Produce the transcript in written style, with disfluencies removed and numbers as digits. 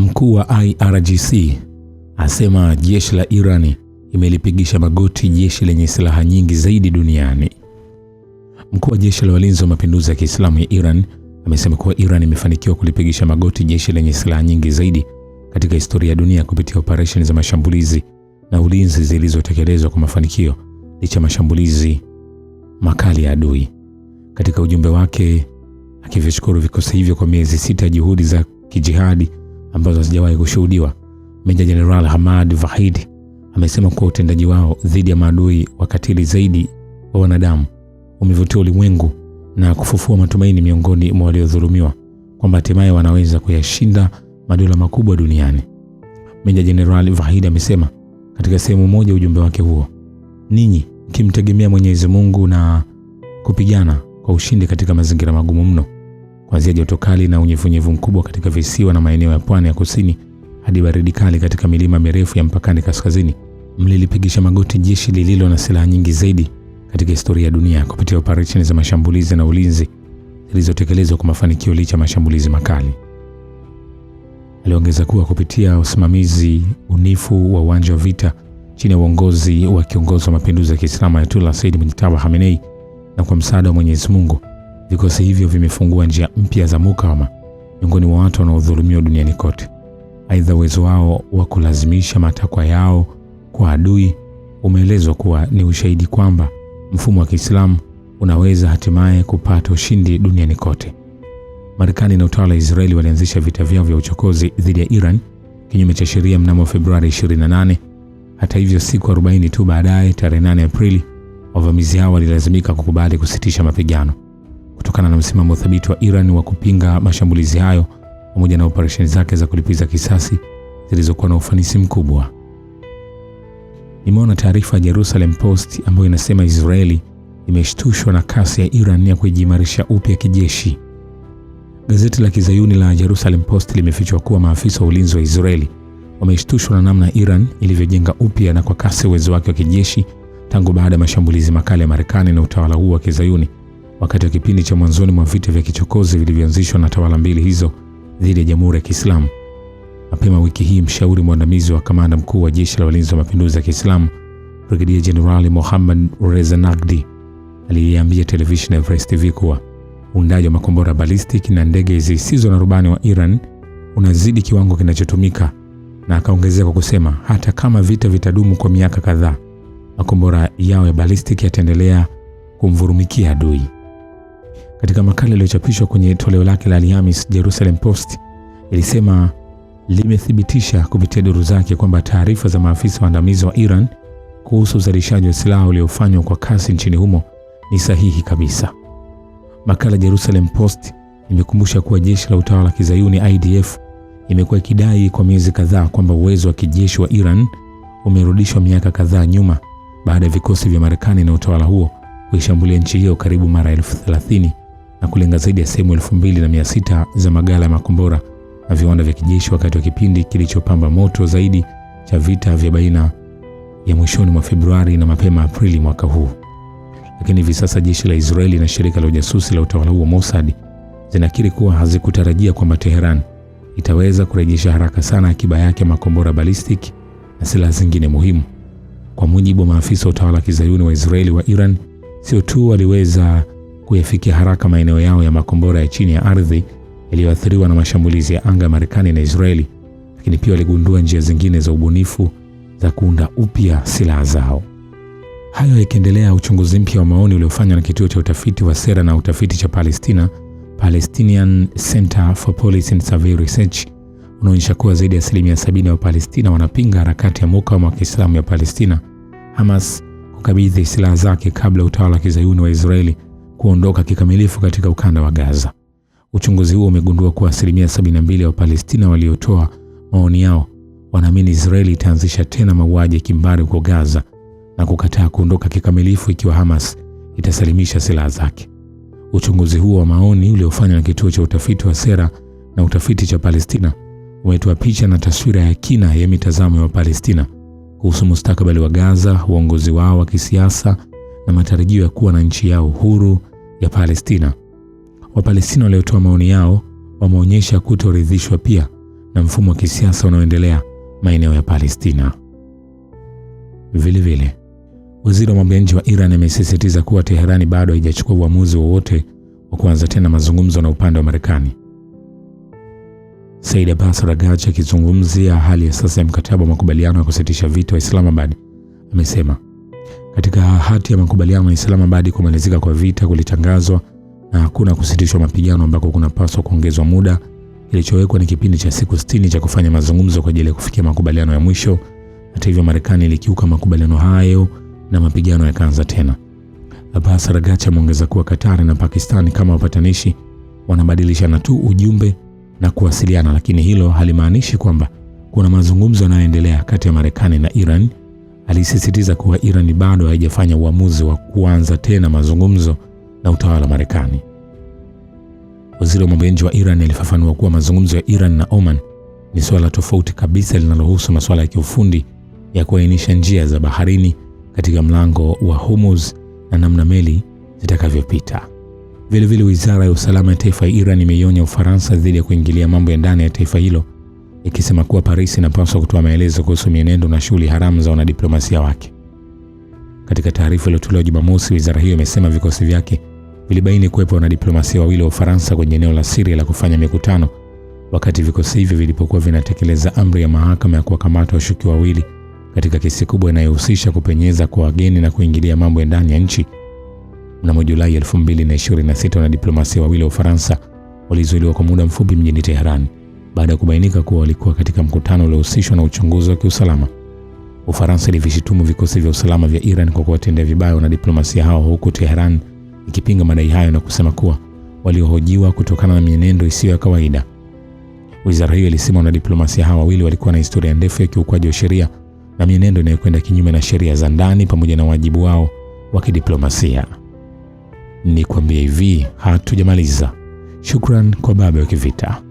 Mkuu wa IRGC asema jeshi la Iran imelipigisha magoti jeshi lenye silaha nyingi zaidi duniani. Mkuu wa jeshi la walinzi wa mapinduzi ya Kiislamu ya Iran amesema kuwa Iran imefanikiwa kulipigisha magoti jeshi lenye silaha nyingi zaidi katika historia ya dunia kupitia operesheni za mashambulizi na ulinzi zilizotekelezwa kwa mafanikio licha mashambulizi makali ya adui. Katika ujumbe wake akivishukuru vikosi hivyo kwa miezi 6 juhudi za kijihadi ambazo hazijawahi kushuhudiwa, Meja Jenerali Hamad Vahid amesema kuwa utendaji wao dhidi ya maadui wakatili zaidi wa wanadamu umevutia ulimwengu na kufufua matumaini miongoni mwa waliodhulumiwa kwamba hatimaye wanaweza kuyashinda madola makubwa duniani. Meja Jenerali Vahid amesema katika sehemu moja ujumbe wake huo, ninyi mkimtegemea Mwenyezi Mungu na kupigana kwa ushindi katika mazingira magumu mno, kuanzia joto kali na unyevunyevu mkubwa katika visiwa na maeneo ya pwani ya kusini hadi baridi kali katika milima mirefu ya mpakani kaskazini, mlilipigisha magoti jeshi lililo na silaha nyingi zaidi katika historia ya dunia kupitia operesheni za mashambulizi na ulinzi zilizotekelezwa kwa mafanikio licha mashambulizi makali. Aliongeza kuwa kupitia usimamizi unifu wa uwanja wa vita chini ya uongozi wa kiongozi wa mapinduzi ya Kiislamu Ayatollah Said Mujtaba Khamenei na kwa msaada wa Mwenyezi Mungu, vikosi hivyo vimefungua njia mpya za mukawama miongoni mwa watu wanaodhulumiwa duniani kote. Aidha, uwezo wao wa kulazimisha matakwa yao kwa adui umeelezwa kuwa ni ushahidi kwamba mfumo wa Kiislamu unaweza hatimaye kupata ushindi duniani kote. Marekani na utawala wa Israeli walianzisha vita vyao vya uchokozi dhidi ya Iran kinyume cha sheria mnamo Februari 28. Hata hivyo, siku 40 tu baadaye, tarehe 8 Aprili, wavamizi hao walilazimika kukubali kusitisha mapigano kutokana na msimamo thabiti wa Iran wa kupinga mashambulizi hayo pamoja na operesheni zake za kulipiza kisasi zilizokuwa na ufanisi mkubwa. Nimeona taarifa ya Jerusalem Post ambayo inasema Israeli imeshtushwa na kasi ya Iran ya kujiimarisha upya kijeshi. Gazeti la Kizayuni la Jerusalem Post limefichua kuwa maafisa wa ulinzi wa Israeli wameshtushwa na namna Iran ilivyojenga upya na kwa kasi uwezo wake wa kijeshi tangu baada ya mashambulizi makali ya Marekani na utawala huo wa Kizayuni wakati wa kipindi cha mwanzoni mwa vita vya kichokozi vilivyoanzishwa na tawala mbili hizo dhidi ya Jamhuri ya Kiislamu. Mapema wiki hii, mshauri mwandamizi wa kamanda mkuu wa jeshi la walinzi wa mapinduzi ya Kiislamu Brigadier General Mohammad Reza Nagdi aliambia televisheni ya Press TV kuwa uundaji wa makombora ballistic na ndege zisizo na rubani wa Iran unazidi kiwango kinachotumika, na akaongezea kwa kusema hata kama vita vitadumu kwa miaka kadhaa, makombora yao ya ballistic yataendelea kumvurumikia adui. Katika makala iliyochapishwa kwenye toleo lake la Alhamis, Jerusalem Post ilisema limethibitisha kupitia duru zake kwamba taarifa za maafisa waandamizi wa Iran kuhusu uzalishaji wa silaha uliofanywa kwa kasi nchini humo ni sahihi kabisa. Makala Jerusalem Post imekumbusha kuwa jeshi la utawala wa Kizayuni IDF imekuwa ikidai kwa miezi kadhaa kwamba uwezo wa kijeshi wa Iran umerudishwa miaka kadhaa nyuma baada ya vikosi vya Marekani na utawala huo kuishambulia nchi hiyo karibu mara 30,000 na kulenga zaidi ya sehemu 2600 za maghala ya makombora na viwanda vya kijeshi wakati wa kipindi kilichopamba moto zaidi cha vita vya baina ya mwishoni mwa Februari na mapema Aprili mwaka huu. Lakini hivi sasa jeshi la Israeli na shirika la ujasusi la utawala huo Mossad zinakiri kuwa hazikutarajia kwamba Tehran itaweza kurejesha haraka sana akiba yake makombora ballistic na silaha zingine muhimu. Kwa mujibu wa maafisa wa utawala wa Kizayuni wa Israeli wa Iran, sio tu waliweza kuyafikia haraka maeneo yao ya makombora ya chini ya ardhi yaliyoathiriwa na mashambulizi ya anga ya Marekani na Israeli, lakini pia waligundua njia zingine za ubunifu za kuunda upya silaha zao. Hayo yakiendelea, uchunguzi mpya wa maoni uliofanywa na kituo cha utafiti wa sera na utafiti cha Palestina, Palestinian Center for Policy and Survey Research, unaonyesha kuwa zaidi ya 70% ya Wapalestina wanapinga harakati ya mukawama wa Kiislamu ya Palestina, Hamas, kukabidhi silaha zake kabla utawala wa Kizayuni wa Israeli kuondoka kikamilifu katika ukanda wa Gaza. Uchunguzi huo umegundua kuwa 72% ya Wapalestina waliotoa maoni yao wanaamini Israeli itaanzisha tena mauaji ya kimbari huko Gaza na kukataa kuondoka kikamilifu ikiwa Hamas itasalimisha silaha zake. Uchunguzi huo wa maoni uliofanywa na kituo cha utafiti wa sera na utafiti cha Palestina umetoa picha na taswira ya kina ya mitazamo ya Palestina kuhusu mustakabali wa Gaza, uongozi wao wa kisiasa na matarajio ya kuwa na nchi yao huru ya Palestina. Wapalestina waliotoa maoni yao wameonyesha kutoridhishwa pia na mfumo wa kisiasa unaoendelea maeneo ya Palestina. Vile vile, waziri wa mambo ya nje wa Iran amesisitiza kuwa Teherani bado haijachukua uamuzi wowote wa kuanza tena mazungumzo na upande wa Marekani. Said Abbas Araghchi akizungumzia hali ya sasa ya mkataba wa makubaliano ya kusitisha vita wa Islamabad amesema, katika hati ya makubaliano ya Islamabad kumalizika kwa vita kulitangazwa na hakuna kusitishwa mapigano ambako kunapaswa kuongezwa muda. Kilichowekwa ni kipindi cha siku 60 cha kufanya mazungumzo kwa ajili ya kufikia makubaliano ya mwisho. Hata hivyo, Marekani ilikiuka makubaliano hayo na mapigano yakaanza tena. Abbas Araghchi ameongeza kuwa Qatar na Pakistan kama wapatanishi wanabadilishana tu ujumbe na kuwasiliana, lakini hilo halimaanishi kwamba kuna mazungumzo yanayoendelea kati ya Marekani na Iran. Alisisitiza kuwa Iran bado haijafanya uamuzi wa kuanza tena mazungumzo na utawala wa Marekani. Waziri wa mambo ya nje wa Iran alifafanua kuwa mazungumzo ya Iran na Oman ni swala tofauti kabisa linalohusu masuala ya kiufundi ya kuainisha njia za baharini katika mlango wa Hormuz na namna meli zitakavyopita. Vile vile, Wizara ya Usalama ya Taifa ya Iran imeionya Ufaransa dhidi ya kuingilia mambo ya ndani ya taifa hilo, ikisema kuwa Paris inapaswa kutoa maelezo kuhusu mienendo na shughuli haramu za wanadiplomasia wake. Katika taarifa iliyotolewa Jumamosi, wizara hiyo imesema vikosi vyake vilibaini kuwepo wanadiplomasia wawili wa Ufaransa kwenye eneo la Syria la kufanya mikutano, wakati vikosi hivyo vilipokuwa vinatekeleza amri ya mahakama ya kuwakamata washukiwa wawili katika kesi kubwa inayohusisha kupenyeza kwa wageni na kuingilia mambo ya ndani ya nchi. Mnamo Julai 2026, wanadiplomasia wawili wa Ufaransa walizuiliwa kwa muda mfupi mjini Tehran baada ya kubainika kuwa walikuwa katika mkutano uliohusishwa na uchunguzi wa kiusalama. Ufaransa ilivishitumu vikosi vya usalama vya Iran kwa kuwatendea vibaya wanadiplomasia hao, huku Tehran ikipinga madai hayo na kusema kuwa waliohojiwa kutokana na mienendo isiyo ya kawaida. Wizara hiyo ilisema wanadiplomasia hao wawili walikuwa na historia ndefu ya kiukwaji wa sheria na mienendo inayokwenda kinyume na sheria za ndani pamoja na wajibu wao wa kidiplomasia. Ni kwambie hivi, hatujamaliza. Shukran kwa Baba wa Kivita.